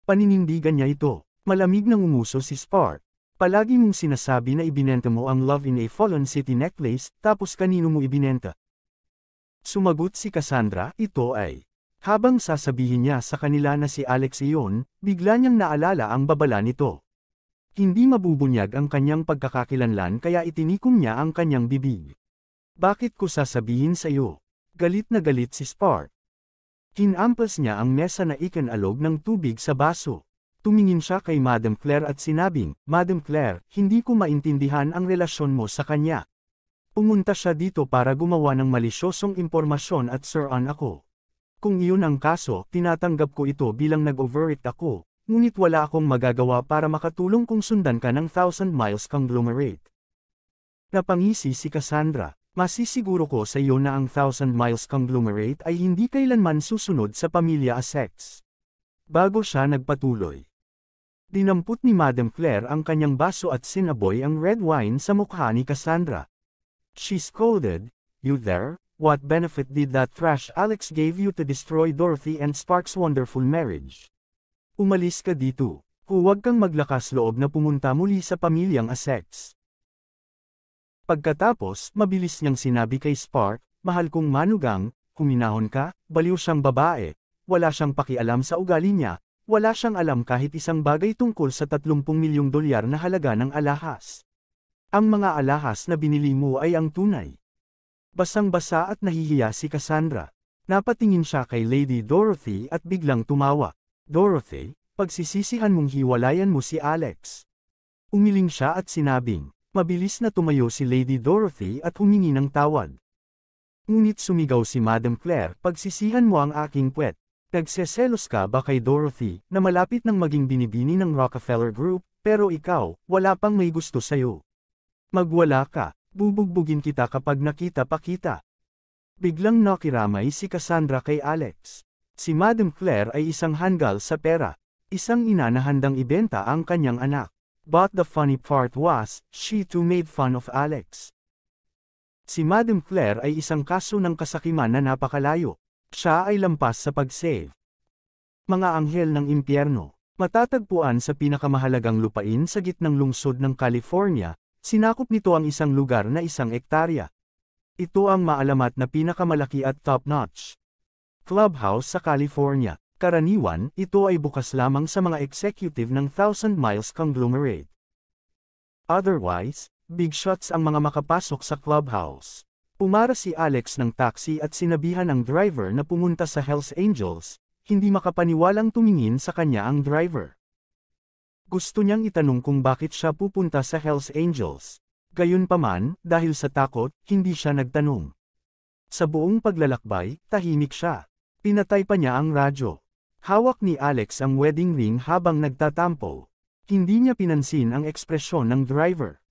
paninindigan niya ito. Malamig nang umuso si Spark. Palagi mong sinasabi na ibinenta mo ang Love in a Fallen City necklace, tapos kanino mo ibinenta? Sumagot si Cassandra, ito ay. Habang sasabihin niya sa kanila na si Alex iyon, bigla niyang naalala ang babala nito. Hindi mabubunyag ang kanyang pagkakakilanlan kaya itinikom niya ang kanyang bibig. Bakit ko sasabihin sa iyo? Galit na galit si Spark. Hinampas niya ang mesa na ikinalog ng tubig sa baso. Tumingin siya kay Madam Claire at sinabing, Madam Claire, hindi ko maintindihan ang relasyon mo sa kanya. Pumunta siya dito para gumawa ng malisyosong impormasyon at siraan ako. Kung iyon ang kaso, tinatanggap ko ito bilang nag-overact ako, ngunit wala akong magagawa para makatulong kung sundan ka ng Thousand Miles conglomerate. Napangisi si Cassandra. Masisiguro ko sa iyo na ang Thousand Miles conglomerate ay hindi kailanman susunod sa pamilya Essex. Bago siya nagpatuloy. Dinampot ni Madam Claire ang kanyang baso at sinaboy ang red wine sa mukha ni Cassandra. She scolded, You there? What benefit did that trash Alex gave you to destroy Dorothy and Spark's wonderful marriage? Umalis ka dito. Huwag kang maglakas loob na pumunta muli sa pamilyang Essex. Pagkatapos, mabilis niyang sinabi kay Spark, mahal kong manugang, kuminahon ka, baliw siyang babae, wala siyang pakialam sa ugali niya, wala siyang alam kahit isang bagay tungkol sa $30 milyong na halaga ng alahas. Ang mga alahas na binili mo ay ang tunay. Basang-basa at nahihiya si Cassandra. Napatingin siya kay Lady Dorothy at biglang tumawa. Dorothy, pagsisisihan mong hiwalayan mo si Alex. Umiling siya at sinabing, mabilis na tumayo si Lady Dorothy at humingi ng tawad. Ngunit sumigaw si Madam Claire, pagsisihan mo ang aking puwet. Nagseselos ka ba kay Dorothy, na malapit nang maging binibini ng Rockefeller Group, pero ikaw, wala pang may gusto sa'yo. Magwala ka, bubugbugin kita kapag nakita pa kita. Biglang nakiramay si Cassandra kay Alex. Si Madam Claire ay isang hanggal sa pera. Isang ina na handang ibenta ang kanyang anak. But the funny part was, she too made fun of Alex. Si Madam Claire ay isang kaso ng kasakiman na napakalayo. Siya ay lampas sa pag-save. Mga anghel ng impyerno. Matatagpuan sa pinakamahalagang lupain sa gitnang lungsod ng California, sinakop nito ang isang lugar na 1 ektarya. Ito ang maalamat na pinakamalaki at top-notch clubhouse sa California. Karaniwan, ito ay bukas lamang sa mga executive ng Thousand Miles conglomerate. Otherwise, big shots ang mga makapasok sa clubhouse. Pumara si Alex ng taxi at sinabihan ang driver na pumunta sa Hells Angels. Hindi makapaniwalang tumingin sa kanya ang driver. Gusto niyang itanong kung bakit siya pupunta sa Hells Angels. Gayunpaman, dahil sa takot, hindi siya nagtanong. Sa buong paglalakbay, tahimik siya. Pinatay pa niya ang radyo. Hawak ni Alex ang wedding ring habang nagtatampo. Hindi niya pinansin ang ekspresyon ng driver.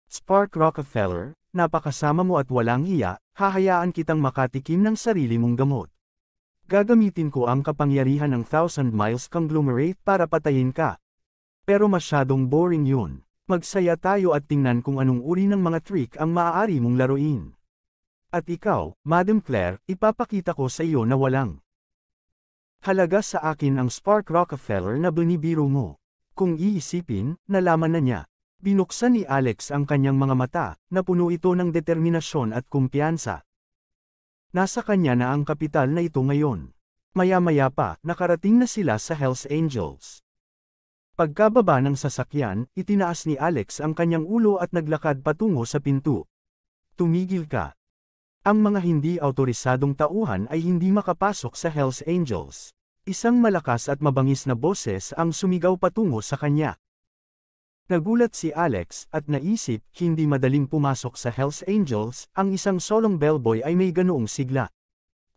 Spark Rockefeller, napakasama mo at walang hiya, hahayaan kitang makatikim ng sarili mong gamot. Gagamitin ko ang kapangyarihan ng Thousand Miles conglomerate para patayin ka. Pero masyadong boring yun. Magsaya tayo at tingnan kung anong uri ng mga trick ang maaari mong laruin. At ikaw, Madam Claire, ipapakita ko sa iyo na walang halaga sa akin ang Spark Rockefeller na binibiro mo. Kung iisipin, nalaman na niya. Binuksan ni Alex ang kanyang mga mata, na puno ito ng determinasyon at kumpiyansa. Nasa kanya na ang kapital na ito ngayon. Maya-maya pa, nakarating na sila sa Hells Angels. Pagkababa ng sasakyan, itinaas ni Alex ang kanyang ulo at naglakad patungo sa pinto. Tumigil ka. Ang mga hindi autorisadong tauhan ay hindi makapasok sa Hells Angels. Isang malakas at mabangis na boses ang sumigaw patungo sa kanya. Nagulat si Alex at naisip, hindi madaling pumasok sa Hells Angels, ang isang solong bellboy ay may ganoong sigla.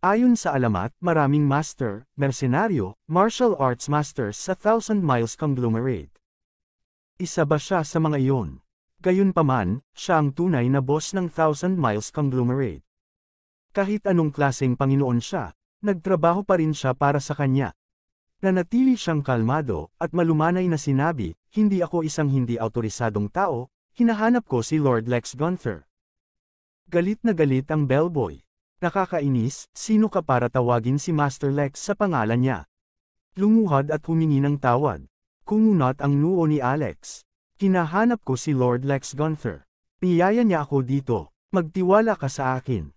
Ayon sa alamat, maraming master, mersenaryo, martial arts masters sa Thousand Miles conglomerate. Isa ba siya sa mga iyon? Gayunpaman, siya ang tunay na boss ng Thousand Miles conglomerate. Kahit anong klaseng Panginoon siya, nagtrabaho pa rin siya para sa kanya. Nanatili siyang kalmado, at malumanay na sinabi, hindi ako isang hindi autorisadong tao, hinahanap ko si Lord Lex Gunther. Galit na galit ang bellboy. Nakakainis, sino ka para tawagin si Master Lex sa pangalan niya? Lumuhad at humingi ng tawad. Kumunat ang noo ni Alex. Hinahanap ko si Lord Lex Gunther. Niyaya niya ako dito, magtiwala ka sa akin.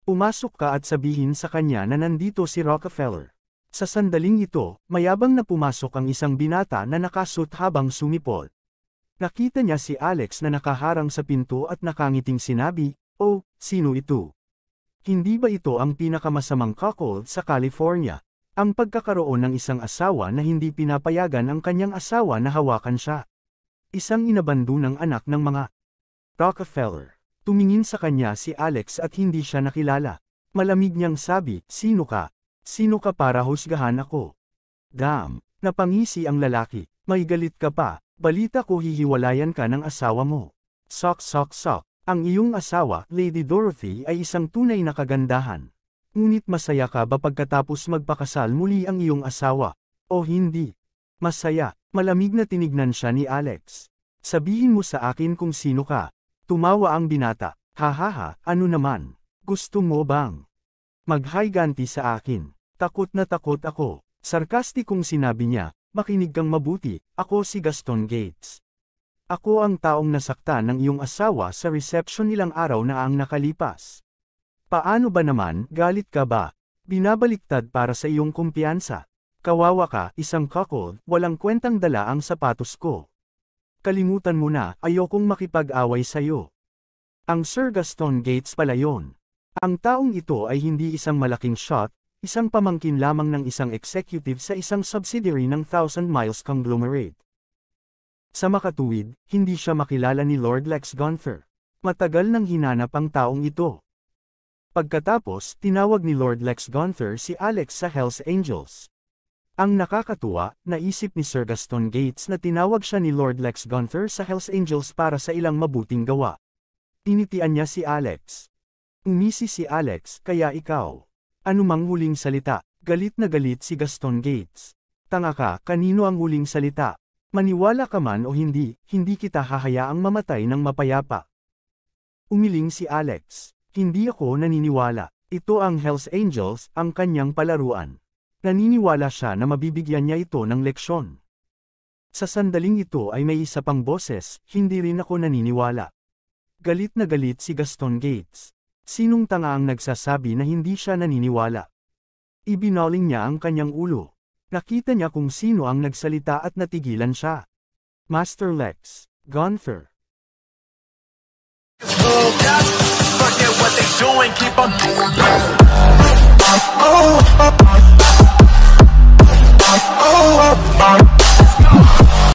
Pumasok ka at sabihin sa kanya na nandito si Rockefeller. Sa sandaling ito, mayabang na pumasok ang isang binata na nakasuot habang sumipol. Nakita niya si Alex na nakaharang sa pinto at nakangiting sinabi, "Oh, sino ito? Hindi ba ito ang pinakamasamang cuckold sa California? Ang pagkakaroon ng isang asawa na hindi pinapayagan ang kanyang asawa na hawakan siya. Isang inabandonang anak ng mga Rockefeller." Tumingin sa kanya si Alex at hindi siya nakilala. Malamig niyang sabi, "Sino ka? Sino ka para husgahan ako?" Damn, napangisi ang lalaki. "May galit ka pa, balita ko hihiwalayan ka ng asawa mo." Sok sok sok. Ang iyong asawa, Lady Dorothy, ay isang tunay na kagandahan. Ngunit masaya ka ba pagkatapos magpakasal muli ang iyong asawa? O hindi? Masaya. Malamig na tinignan siya ni Alex. "Sabihin mo sa akin kung sino ka." Tumawa ang binata. "Hahaha, ano naman? Gusto mo bang maghiganti sa akin?" Takot na takot ako. Sarkastikong sinabi niya, "Makinig kang mabuti, ako si Gaston Gates. Ako ang taong nasaktan ng iyong asawa sa reception ilang araw na ang nakalipas. Paano ba naman, galit ka ba? Binabaliktad para sa iyong kumpiyansa. Kawawa ka, isang cuckold, walang kwentang dala ang sapatos ko. Kalimutan mo na, ayokong makipag-away sa'yo." Ang Sir Gaston Gates pala yon. Ang taong ito ay hindi isang malaking shot, isang pamangkin lamang ng isang executive sa isang subsidiary ng Thousand Miles conglomerate. Sa makatuwid, hindi siya makilala ni Lord Lex Gunther. Matagal nang hinanap ang taong ito. Pagkatapos, tinawag ni Lord Lex Gunther si Alex sa Hells Angels. Ang nakakatuwa, naisip ni Sir Gaston Gates na tinawag siya ni Lord Lex Gunther sa Hells Angels para sa ilang mabuting gawa. Tinitian niya si Alex. Umisi si Alex, "Kaya ikaw. Anumang huling salita, Galit na galit si Gaston Gates. Tanga ka, kanino ang huling salita? Maniwala ka man o hindi, hindi kita hahayaang mamatay ng mapayapa. Umiling si Alex. Hindi ako naniniwala. Ito ang Hells Angels, ang kanyang palaruan. Naniniwala siya na mabibigyan niya ito ng leksyon. Sa sandaling ito ay may isa pang boses, hindi rin ako naniniwala. Galit na galit si Gaston Gates. Sinong tanga ang nagsasabi na hindi siya naniniwala? Ibinaling niya ang kanyang ulo. Nakita niya kung sino ang nagsalita at natigilan siya. Master Lex, Gunther. Forget what they doing, keep on doing.